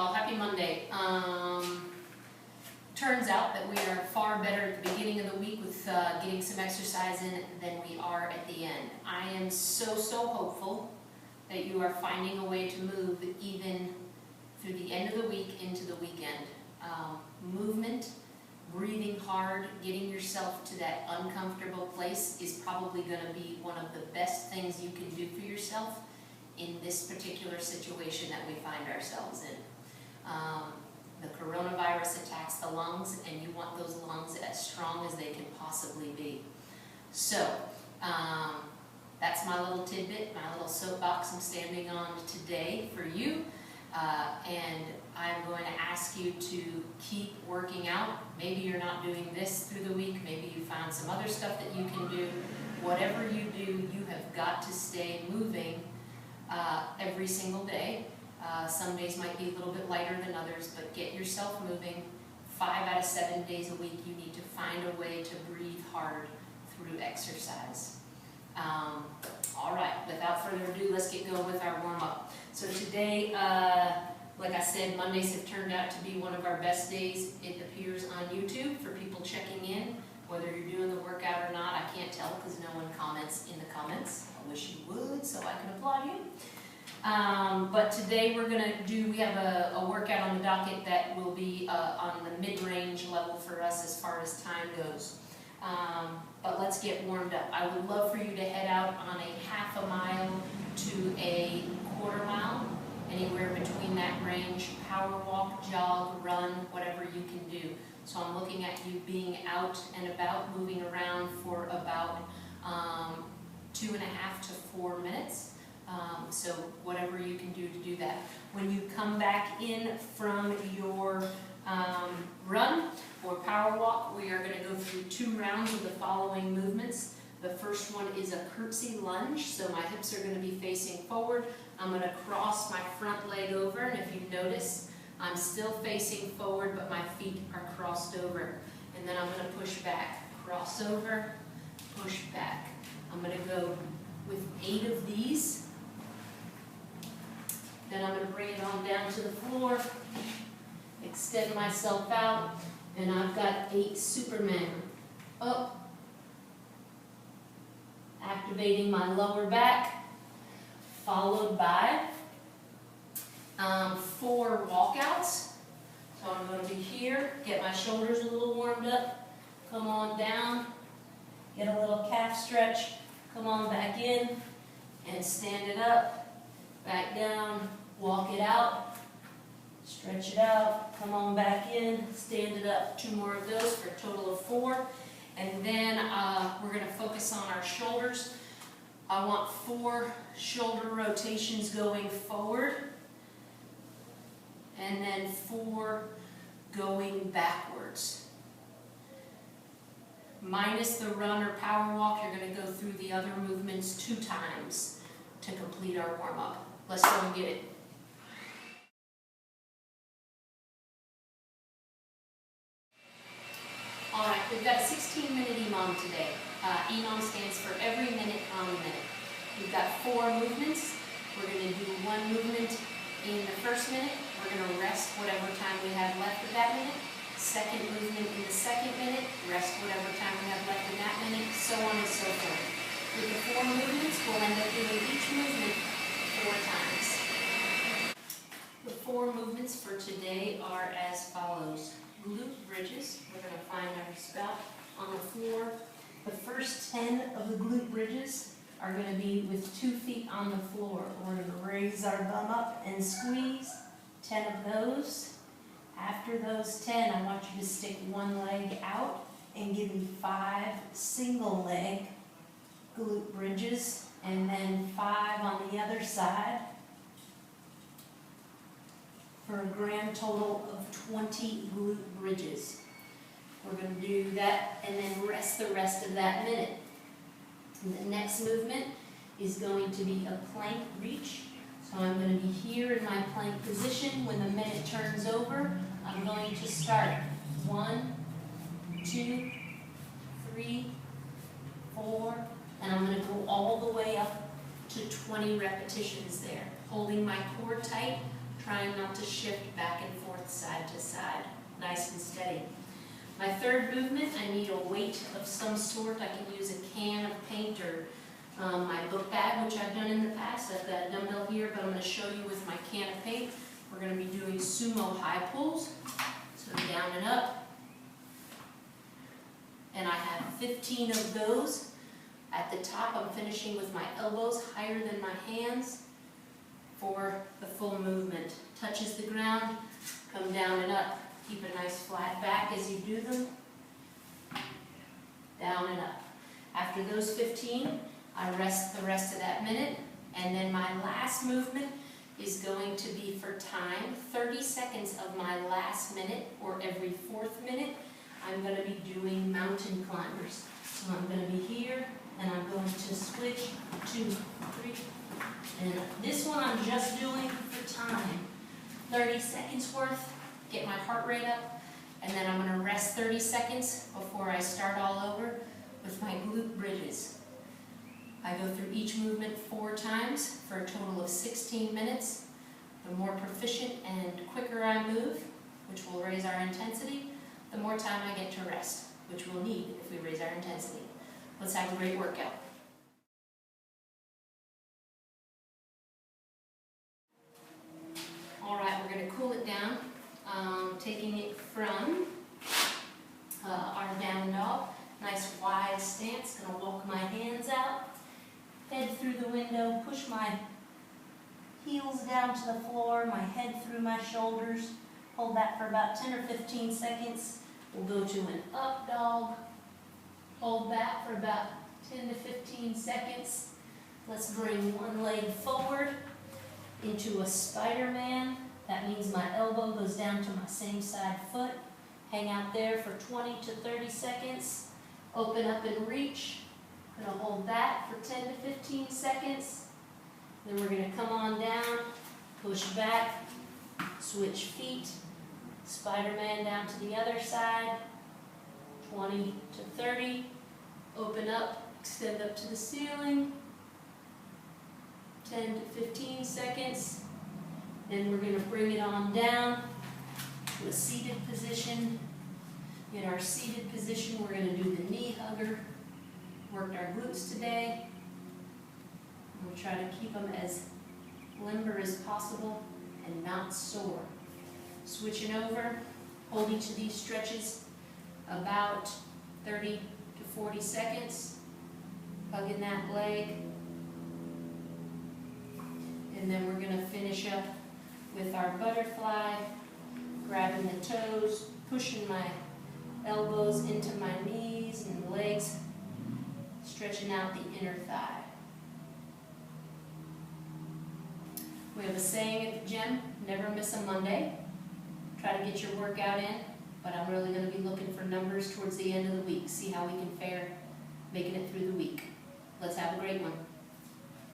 y'all. Happy Monday. Turns out that we are far better at the beginning of the week with getting some exercise in than we are at the end. I am so hopeful that you are finding a way to move even through the end of the week into the weekend. Movement, breathing hard, getting yourself to that uncomfortable place is probably going to be one of the best things you can do for yourself in this particular situation that we find ourselves in. The coronavirus attacks the lungs, and you want those lungs as strong as they can possibly be. So, that's my little tidbit, my little soapbox I'm standing on today for you. And I'm going to ask you to keep working out. Maybe you're not doing this through the week. Maybe you found some other stuff that you can do. Whatever you do, you have got to stay moving every single day. Some days might be a little bit lighter than others, but get yourself moving. 5 out of 7 days a week, you need to find a way to breathe hard through exercise. All right, without further ado, let's get going with our warm-up. So today, like I said, Mondays have turned out to be one of our best days. It appears on YouTube for people checking in, whether you're doing the workout or not. I can't tell because no one comments in the comments. I wish you would so I can applaud you. But today we have a workout on the docket that will be on the mid-range level for us as far as time goes. But let's get warmed up. I would love for you to head out on a half a mile to a quarter mile, anywhere between that range. Power walk, jog, run, whatever you can do. So I'm looking at you being out and about, moving around for about 2.5 to 4 minutes. So whatever you can do to do that. When you come back in from your run or power walk, we are going to go through 2 rounds of the following movements. The first one is a curtsy lunge, so my hips are going to be facing forward. I'm going to cross my front leg over, and if you notice, I'm still facing forward, but my feet are crossed over. And then I'm going to push back, cross over, push back. I'm going to go with 8 of these. Then I'm going to bring it on down to the floor, extend myself out, and I've got 8 Superman. Up, activating my lower back, followed by 4 walkouts. So I'm going to be here, get my shoulders a little warmed up, come on down, get a little calf stretch, come on back in, and stand it up. Back down, walk it out, stretch it out, come on back in, stand it up. 2 more of those for a total of 4. And then we're going to focus on our shoulders. I want 4 shoulder rotations going forward, and then 4 going backwards. Minus the run or power walk, you're going to go through the other movements 2 times to complete our warm-up. Let's go and get it. All right, we've got a 16-minute EMOM today. EMOM stands for every minute on the minute. We've got 4 movements. We're going to do 1 movement in the first minute. We're going to rest whatever time we have left of that minute. Second movement in the second minute. Rest whatever time we have left in that minute, so on and so forth. With the 4 movements, we'll end up doing each movement 4 times. The 4 movements for today are as follows. Glute bridges. We're going to find our spot on the floor. The first 10 of the glute bridges are going to be with 2 feet on the floor. We're going to raise our bum up and squeeze. 10 of those. After those 10, I want you to stick 1 leg out and give me 5 single leg glute bridges, and then 5 on the other side for a grand total of 20 glute bridges. We're going to do that and then rest the rest of that minute. And the next movement is going to be a plank reach. So I'm going to be here in my plank position. When the minute turns over, I'm going to start 1, 2, 3, 4, and I'm going to go all the way up to 20 repetitions there. Holding my core tight, trying not to shift back and forth side to side, nice and steady. My third movement, I need a weight of some sort. I can use a can of paint or my book bag, which I've done in the past. I've got a dumbbell here, but I'm going to show you with my can of paint. We're going to be doing sumo high pulls. So down and up. And I have 15 of those. At the top, I'm finishing with my elbows higher than my hands for the full movement. Touches the ground, come down and up. Keep a nice flat back as you do them. Down and up. After those 15, I rest the rest of that minute. And then my last movement is going to be for time. 30 seconds of my last minute, or every 4th minute, I'm going to be doing mountain climbers. So I'm going to be here, and I'm going to switch 2, 3, and this one I'm just doing for time. 30 seconds worth, get my heart rate up, and then I'm going to rest 30 seconds before I start all over with my glute bridges. I go through each movement 4 times for a total of 16 minutes. The more proficient and quicker I move, which will raise our intensity, the more time I get to rest, which we'll need if we raise our intensity. Let's have a great workout. All right, we're going to cool it down, taking it from our down dog. Nice wide stance, going to walk my hands out, head through the window, push my heels down to the floor, my head through my shoulders. Hold that for about 10 or 15 seconds. We'll go to an up dog. Hold that for about 10 to 15 seconds. Let's bring one leg forward into a Spiderman. That means my elbow goes down to my same side foot. Hang out there for 20 to 30 seconds. Open up and reach. I'm going to hold that for 10 to 15 seconds. Then we're going to come on down, push back, switch feet, Spider-Man down to the other side, 20 to 30, open up, extend up to the ceiling, 10 to 15 seconds. Then we're going to bring it on down to a seated position. In our seated position, we're going to do the knee hugger. Worked our glutes today. We'll try to keep them as limber as possible and not sore. Switching over, hold each of these stretches about 30 to 40 seconds. Hugging that leg. And then we're going to finish up with our butterfly, grabbing the toes, pushing my elbows into my knees and legs, stretching out the inner thigh. We have a saying at the gym, never miss a Monday. Try to get your workout in, but I'm really going to be looking for numbers towards the end of the week, see how we can fare making it through the week. Let's have a great one.